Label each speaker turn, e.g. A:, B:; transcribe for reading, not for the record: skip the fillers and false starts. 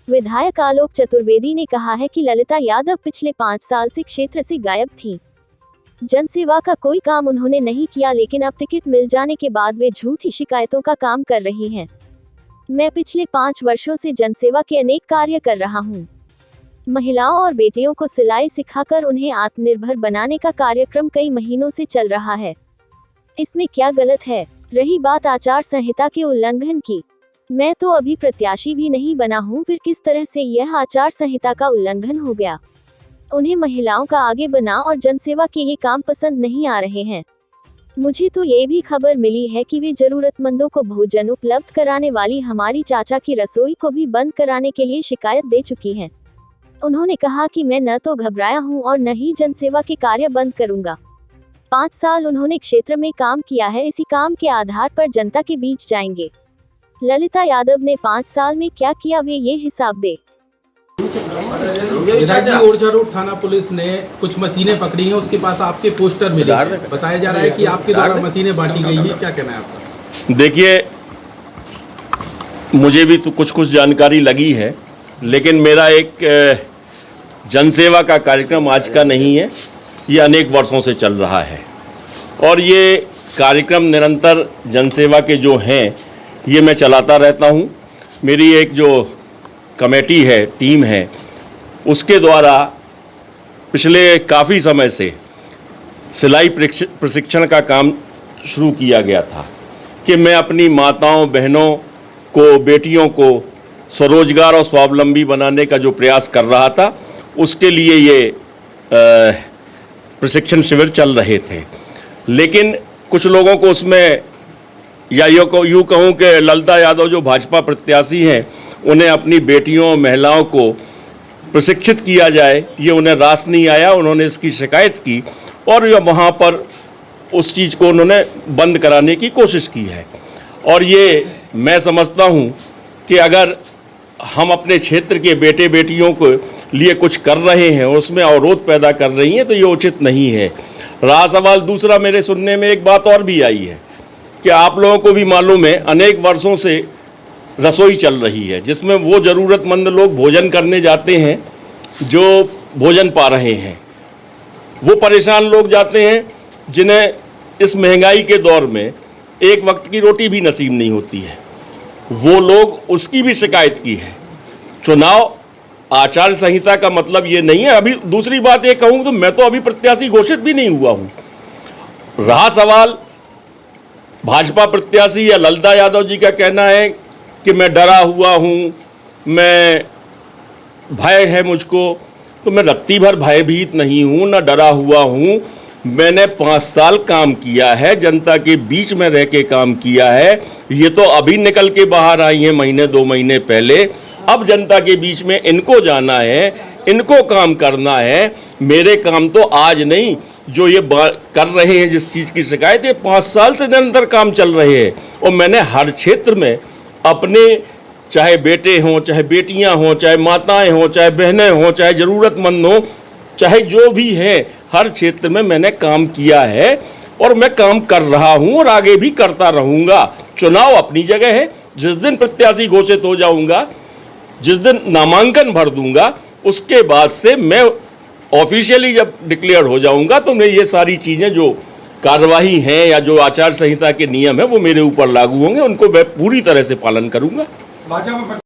A: विधायक आलोक चतुर्वेदी ने कहा है कि ललिता यादव पिछले 5 साल से क्षेत्र से गायब थीं। जनसेवा का कोई काम उन्होंने नहीं किया, लेकिन अब टिकट मिल जाने के बाद वे झूठी शिकायतों का काम कर रही हैं। मैं पिछले 5 वर्षों से जनसेवा के अनेक कार्य कर रहा हूं। महिलाओं और बेटियों को सिलाई सिखाकर उन्हें आत्मनिर्भर बनाने का कार्यक्रम कई महीनों से चल रहा है। इसमें क्या गलत है? रही बात आचार संहिता के उल्लंघन की, मैं तो अभी प्रत्याशी भी नहीं बना हूं, फिर किस तरह से यह आचार संहिता का उल्लंघन हो गया? उन्हें महिलाओं का आगे बना और जनसेवा के ये काम पसंद नहीं आ रहे हैं। मुझे तो ये भी खबर मिली है कि वे जरूरतमंदों को भोजन उपलब्ध कराने वाली हमारी चाचा की रसोई को भी बंद कराने के लिए शिकायत दे चुकी हैं। उन्होंने कहा कि मैं न तो घबराया हूं और न ही जनसेवा के कार्य बंद करूंगा। 5 साल उन्होंने क्षेत्र में काम किया है, इसी काम के आधार पर जनता के बीच जाएंगे। ललिता यादव ने 5 साल में क्या किया, वे ये हिसाब दे।
B: विधायक जी, ओरछा रोड थाना पुलिस ने कुछ मशीनें पकड़ी हैं, उसके पास आपके पोस्टर मिले। बताया जा रहा है कि आपके द्वारा मशीनें बांटी गई हैं, क्या कहना है आपका?
C: देखिए, मुझे भी तो कुछ जानकारी लगी है, लेकिन मेरा एक जनसेवा का कार्यक्रम आज का नहीं है, ये अनेक वर्षों से चल रहा है और ये कार्यक्रम निरंतर जनसेवा के जो हैं ये मैं चलाता रहता हूँ। मेरी एक जो कमेटी है, टीम है, उसके द्वारा पिछले काफ़ी समय से सिलाई प्रशिक्षण का काम शुरू किया गया था कि मैं अपनी माताओं, बहनों को, बेटियों को स्वरोजगार और स्वावलंबी बनाने का जो प्रयास कर रहा था, उसके लिए ये प्रशिक्षण शिविर चल रहे थे। लेकिन कुछ लोगों को उसमें, या यूँ कहूँ कि ललिता यादव जो भाजपा प्रत्याशी हैं, उन्हें अपनी बेटियों, महिलाओं को प्रशिक्षित किया जाए, ये उन्हें रास नहीं आया। उन्होंने इसकी शिकायत की और वहाँ पर उस चीज़ को उन्होंने बंद कराने की कोशिश की है। और ये मैं समझता हूँ कि अगर हम अपने क्षेत्र के बेटे बेटियों को लिए कुछ कर रहे हैं, उसमें अवरोध पैदा कर रही हैं, तो ये उचित नहीं है। रहा सवाल दूसरा, मेरे सुनने में एक बात और भी आई है कि आप लोगों को भी मालूम है, अनेक वर्षों से रसोई चल रही है जिसमें वो ज़रूरतमंद लोग भोजन करने जाते हैं जो भोजन पा रहे हैं। वो परेशान लोग जाते हैं जिन्हें इस महंगाई के दौर में एक वक्त की रोटी भी नसीब नहीं होती है। वो लोग, उसकी भी शिकायत की है। चुनाव आचार संहिता का मतलब ये नहीं है। अभी दूसरी बात ये कहूँ तो मैं तो अभी प्रत्याशी घोषित भी नहीं हुआ हूँ। रहा सवाल भाजपा प्रत्याशी या ललिता यादव जी का कहना है कि मैं डरा हुआ हूँ, मैं भय है मुझको, तो मैं रत्ती भर भयभीत नहीं हूँ, ना डरा हुआ हूँ। मैंने 5 साल काम किया है, जनता के बीच में रह के काम किया है। ये तो अभी निकल के बाहर आई हैं, महीने 2 महीने पहले। अब जनता के बीच में इनको जाना है, इनको काम करना है। मेरे काम तो आज नहीं, जो ये कर रहे हैं, जिस चीज़ की शिकायत, ये 5 साल से निरंतर काम चल रहे हैं। और मैंने हर क्षेत्र में अपने, चाहे बेटे हों, चाहे बेटियां हों, चाहे माताएं हों, चाहे बहनें हों, चाहे ज़रूरतमंद हों, चाहे जो भी हैं, हर क्षेत्र में मैंने काम किया है और मैं काम कर रहा हूं और आगे भी करता रहूँगा। चुनाव अपनी जगह है। जिस दिन प्रत्याशी घोषित हो जाऊँगा, जिस दिन नामांकन भर दूँगा, उसके बाद से मैं ऑफिशियली जब डिक्लेयर हो जाऊँगा तो मैं ये सारी चीज़ें जो कार्यवाही हैं या जो आचार संहिता के नियम है वो मेरे ऊपर लागू होंगे, उनको मैं पूरी तरह से पालन करूँगा।